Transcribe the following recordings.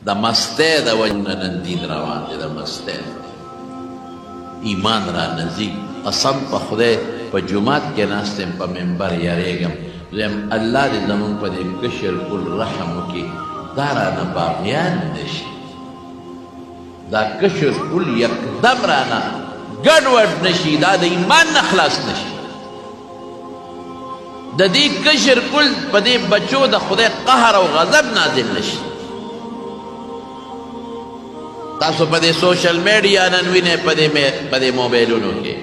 د مستۍ د وجې نه نن دین روان دی، د مستۍ ایمان را نزي. قسم په خدای په جومات کې ناست یم، په منبر یاریږم، زم الله دې زمونږ په دې کشر کل رحم وکړي، دا رانه باغیان نشي، دا کشر کل یکدم رانه ګډوډ نشي، دا د ایمان نه خلاص نشي، د دې کشر کل په دې بچو د خدای قهر او غضب نازل نشي. تاسو په دې سوشل میډیا نن وینئ، په دې موبایلونو کې.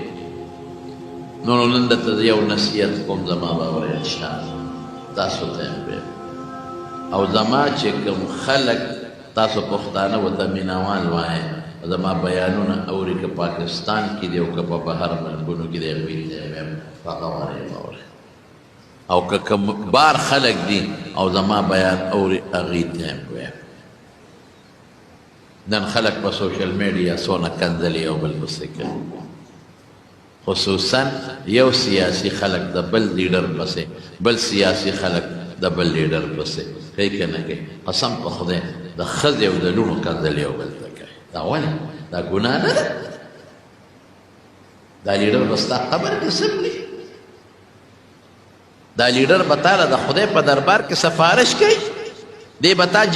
نو نن درته یو نصیحت کوم، زما باور انشاءالله تاسو ته یم او زما چې کوم خلک تاسو پښتانه ورته مینوال وایئ، زما بیانونه اوري، که پاکستان کې دی او که په بهر ملکونو کې دی، هغوی ته یم هغه واورئ، او که کوم بار خلک دي او زما بیان اوري، هغوی ته یم ویم. نن خلک په سوشل میډیا څونه کنځلي او بل پسې کوي، خصوصا یو سیاسي خلک د بل لیډر پسې، بل سیاسي خلک د بل لیډر پسې کوي که نه کوي. قسم په خدای د ښځې او د لوڼو کنځلي او بل ته کوي. دا ولې؟ دا ګناه نه ده؟ دا لیډر به ستا قبر کې څملي، دا لیډر به تا له د خدای په دربار کې سفارش کوي، دی به تا